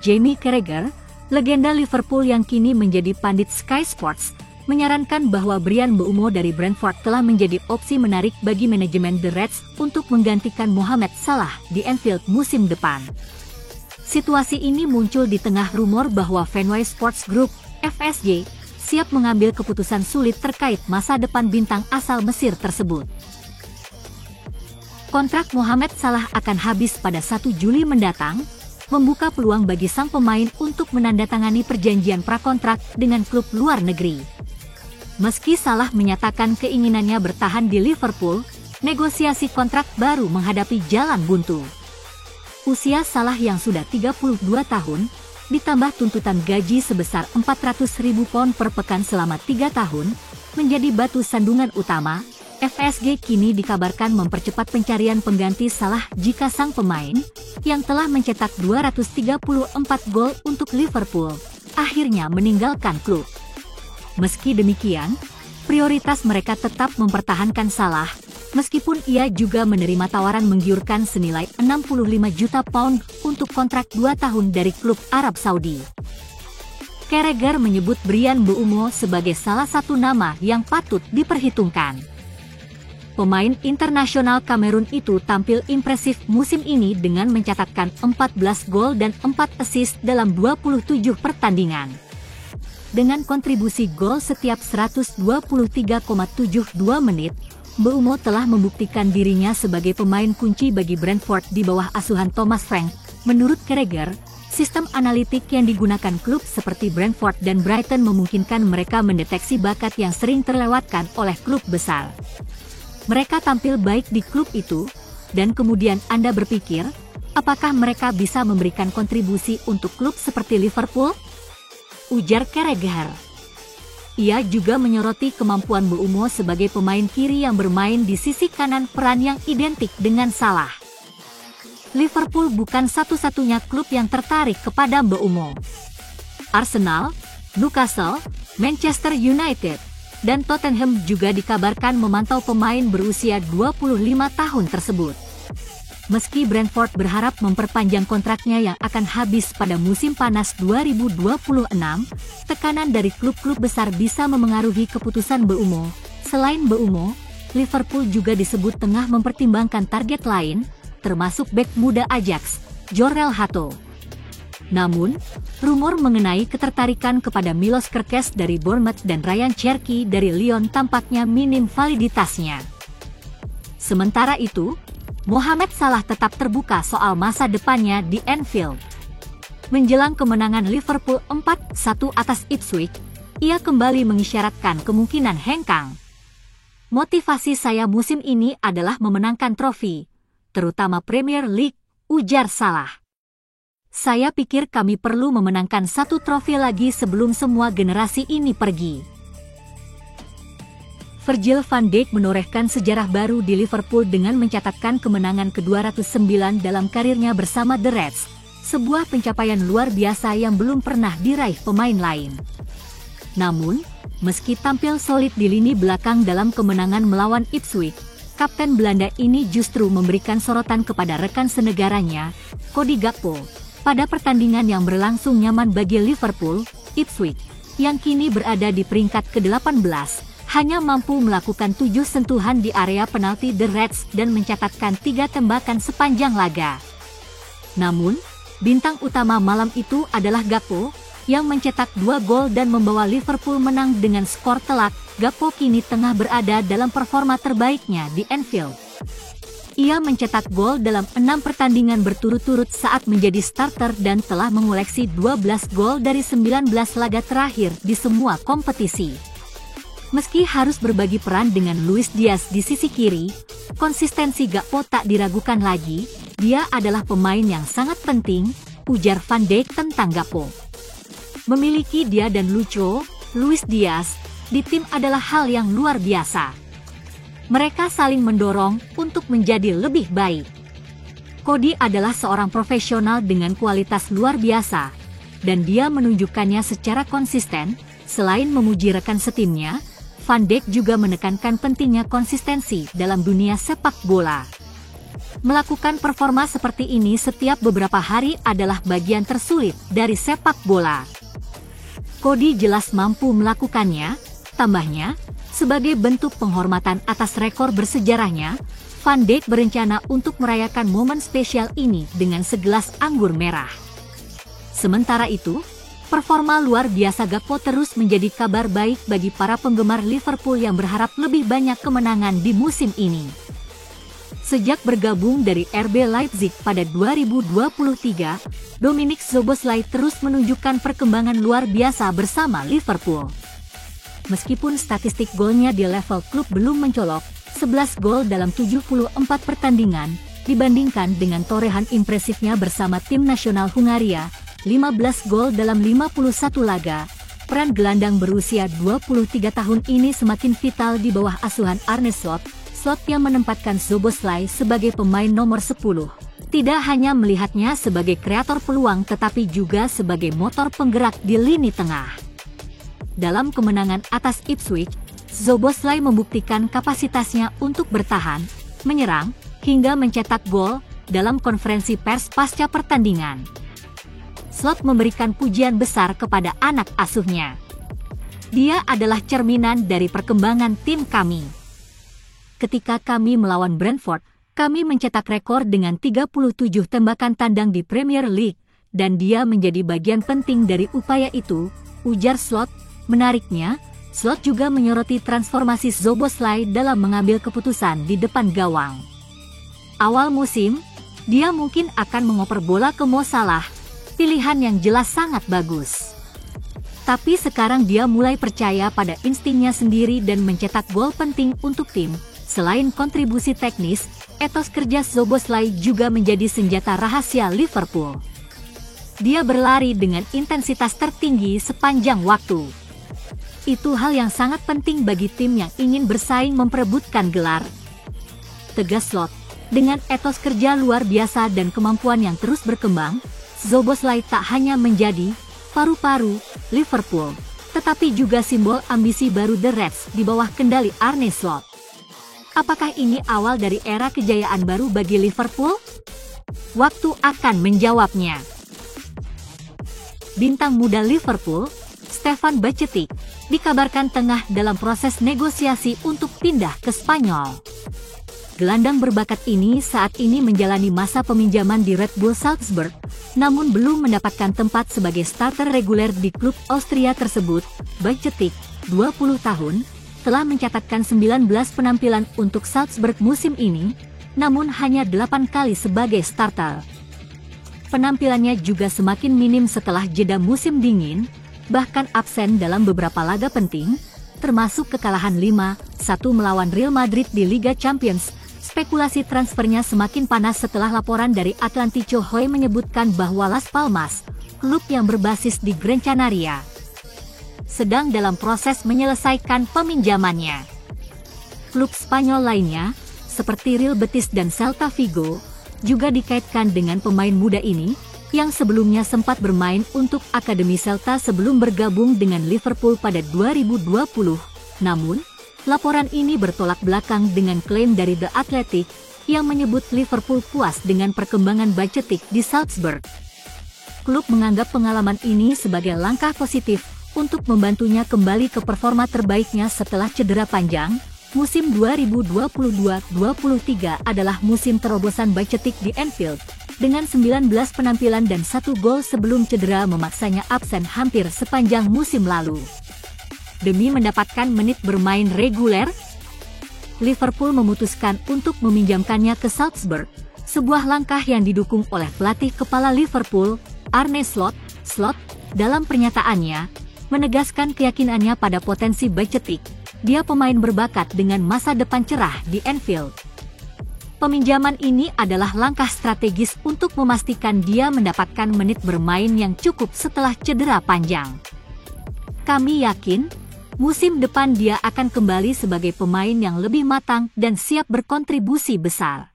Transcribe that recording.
Jamie Carragher, legenda Liverpool yang kini menjadi pandit Sky Sports, menyarankan bahwa Bryan Mbeumo dari Brentford telah menjadi opsi menarik bagi manajemen The Reds untuk menggantikan Mohamed Salah di Anfield musim depan. Situasi ini muncul di tengah rumor bahwa Fenway Sports Group, FSG, siap mengambil keputusan sulit terkait masa depan bintang asal Mesir tersebut. Kontrak Mohamed Salah akan habis pada 1 Juli mendatang, membuka peluang bagi sang pemain untuk menandatangani perjanjian prakontrak dengan klub luar negeri. Meski Salah menyatakan keinginannya bertahan di Liverpool, negosiasi kontrak baru menghadapi jalan buntu. Usia Salah yang sudah 32 tahun, ditambah tuntutan gaji sebesar £400.000 per pekan selama 3 tahun, menjadi batu sandungan utama. FSG kini dikabarkan mempercepat pencarian pengganti Salah jika sang pemain, yang telah mencetak 234 gol untuk Liverpool, akhirnya meninggalkan klub. Meski demikian, prioritas mereka tetap mempertahankan Salah, meskipun ia juga menerima tawaran menggiurkan senilai £65 juta untuk kontrak 2 tahun dari klub Arab Saudi. Carragher menyebut Bryan Mbeumo sebagai salah satu nama yang patut diperhitungkan. Pemain internasional Kamerun itu tampil impresif musim ini dengan mencatatkan 14 gol dan 4 assist dalam 27 pertandingan. Dengan kontribusi gol setiap 123,72 menit, Mbeumo telah membuktikan dirinya sebagai pemain kunci bagi Brentford di bawah asuhan Thomas Frank. Menurut Carragher, sistem analitik yang digunakan klub seperti Brentford dan Brighton memungkinkan mereka mendeteksi bakat yang sering terlewatkan oleh klub besar. Mereka tampil baik di klub itu, dan kemudian Anda berpikir, apakah mereka bisa memberikan kontribusi untuk klub seperti Liverpool? Ujar Carragher. Ia juga menyoroti kemampuan Mbeumo sebagai pemain kiri yang bermain di sisi kanan, peran yang identik dengan Salah. Liverpool bukan satu-satunya klub yang tertarik kepada Mbeumo. Arsenal, Newcastle, Manchester United, dan Tottenham juga dikabarkan memantau pemain berusia 25 tahun tersebut. Meski Brentford berharap memperpanjang kontraknya yang akan habis pada musim panas 2026, tekanan dari klub-klub besar bisa memengaruhi keputusan Mbeumo. Selain Mbeumo, Liverpool juga disebut tengah mempertimbangkan target lain, termasuk bek muda Ajax, Jorrel Hato. Namun, rumor mengenai ketertarikan kepada Milos Kerkez dari Bournemouth dan Ryan Cherki dari Lyon tampaknya minim validitasnya. Sementara itu, Mohamed Salah tetap terbuka soal masa depannya di Anfield. Menjelang kemenangan Liverpool 4-1 atas Ipswich, ia kembali mengisyaratkan kemungkinan hengkang. Motivasi saya musim ini adalah memenangkan trofi, terutama Premier League, ujar Salah. Saya pikir kami perlu memenangkan 1 trofi lagi sebelum semua generasi ini pergi. Virgil van Dijk menorehkan sejarah baru di Liverpool dengan mencatatkan kemenangan ke-209 dalam karirnya bersama The Reds, sebuah pencapaian luar biasa yang belum pernah diraih pemain lain. Namun, meski tampil solid di lini belakang dalam kemenangan melawan Ipswich, kapten Belanda ini justru memberikan sorotan kepada rekan senegaranya, Cody Gakpo. Pada pertandingan yang berlangsung nyaman bagi Liverpool, Ipswich, yang kini berada di peringkat ke-18, hanya mampu melakukan 7 sentuhan di area penalti The Reds dan mencatatkan 3 tembakan sepanjang laga. Namun, bintang utama malam itu adalah Gakpo, yang mencetak 2 gol dan membawa Liverpool menang dengan skor telak. Gakpo kini tengah berada dalam performa terbaiknya di Anfield. Ia mencetak gol dalam 6 pertandingan berturut-turut saat menjadi starter dan telah mengoleksi 12 gol dari 19 laga terakhir di semua kompetisi. Meski harus berbagi peran dengan Luis Diaz di sisi kiri, konsistensi Gakpo tak diragukan lagi. Dia adalah pemain yang sangat penting, ujar Van Dijk tentang Gakpo. Memiliki dia dan Luis Diaz di tim adalah hal yang luar biasa. Mereka saling mendorong untuk menjadi lebih baik. Cody adalah seorang profesional dengan kualitas luar biasa, dan dia menunjukkannya secara konsisten. Selain memuji rekan setimnya, Van Dijk juga menekankan pentingnya konsistensi dalam dunia sepak bola. Melakukan performa seperti ini setiap beberapa hari adalah bagian tersulit dari sepak bola. Cody jelas mampu melakukannya, tambahnya, sebagai bentuk penghormatan atas rekor bersejarahnya, Van Dijk berencana untuk merayakan momen spesial ini dengan segelas anggur merah. Sementara itu, performa luar biasa Gakpo terus menjadi kabar baik bagi para penggemar Liverpool yang berharap lebih banyak kemenangan di musim ini. Sejak bergabung dari RB Leipzig pada 2023, Dominik Szoboszlai terus menunjukkan perkembangan luar biasa bersama Liverpool. Meskipun statistik golnya di level klub belum mencolok, 11 gol dalam 74 pertandingan, dibandingkan dengan torehan impresifnya bersama tim nasional Hungaria, 15 gol dalam 51 laga, peran gelandang berusia 23 tahun ini semakin vital di bawah asuhan Arne Slot yang menempatkan Szoboszlai sebagai pemain nomor 10. Tidak hanya melihatnya sebagai kreator peluang tetapi juga sebagai motor penggerak di lini tengah. Dalam kemenangan atas Ipswich, Szoboszlai membuktikan kapasitasnya untuk bertahan, menyerang, hingga mencetak gol dalam konferensi pers pasca pertandingan. Slot memberikan pujian besar kepada anak asuhnya. Dia adalah cerminan dari perkembangan tim kami. Ketika kami melawan Brentford, kami mencetak rekor dengan 37 tembakan tandang di Premier League, dan dia menjadi bagian penting dari upaya itu, ujar Slot. Menariknya, Slot juga menyoroti transformasi Szoboszlai dalam mengambil keputusan di depan gawang. Awal musim, dia mungkin akan mengoper bola ke Mo Salah, pilihan yang jelas sangat bagus. Tapi sekarang dia mulai percaya pada instingnya sendiri dan mencetak gol penting untuk tim. Selain kontribusi teknis, etos kerja Szoboszlai juga menjadi senjata rahasia Liverpool. Dia berlari dengan intensitas tertinggi sepanjang waktu. Itu hal yang sangat penting bagi tim yang ingin bersaing memperebutkan gelar. Tegas Slot, dengan etos kerja luar biasa dan kemampuan yang terus berkembang, Szoboszlai tak hanya menjadi paru-paru Liverpool, tetapi juga simbol ambisi baru The Reds di bawah kendali Arne Slot. Apakah ini awal dari era kejayaan baru bagi Liverpool? Waktu akan menjawabnya. Bintang muda Liverpool, Stefan Bajcetic, dikabarkan tengah dalam proses negosiasi untuk pindah ke Spanyol. Gelandang berbakat ini saat ini menjalani masa peminjaman di Red Bull Salzburg, namun belum mendapatkan tempat sebagai starter reguler di klub Austria tersebut. Bajcetic, 20 tahun, telah mencatatkan 19 penampilan untuk Salzburg musim ini, namun hanya 8 kali sebagai starter. Penampilannya juga semakin minim setelah jeda musim dingin, bahkan absen dalam beberapa laga penting, termasuk kekalahan 5-1 melawan Real Madrid di Liga Champions. Spekulasi transfernya semakin panas setelah laporan dari Atlantico Hoy menyebutkan bahwa Las Palmas, klub yang berbasis di Gran Canaria, sedang dalam proses menyelesaikan peminjamannya. Klub Spanyol lainnya, seperti Real Betis dan Celta Vigo, juga dikaitkan dengan pemain muda ini, yang sebelumnya sempat bermain untuk Akademi Celta sebelum bergabung dengan Liverpool pada 2020. Namun, laporan ini bertolak belakang dengan klaim dari The Athletic, yang menyebut Liverpool puas dengan perkembangan Bajcetic di Salzburg. Klub menganggap pengalaman ini sebagai langkah positif untuk membantunya kembali ke performa terbaiknya setelah cedera panjang. Musim 2022-23 adalah musim terobosan Bajcetic di Anfield, dengan 19 penampilan dan 1 gol sebelum cedera memaksanya absen hampir sepanjang musim lalu. Demi mendapatkan menit bermain reguler, Liverpool memutuskan untuk meminjamkannya ke Salzburg, sebuah langkah yang didukung oleh pelatih kepala Liverpool, Arne Slot. Dalam pernyataannya, menegaskan keyakinannya pada potensi Bajcetic. Dia pemain berbakat dengan masa depan cerah di Anfield. Peminjaman ini adalah langkah strategis untuk memastikan dia mendapatkan menit bermain yang cukup setelah cedera panjang. Kami yakin, musim depan dia akan kembali sebagai pemain yang lebih matang dan siap berkontribusi besar.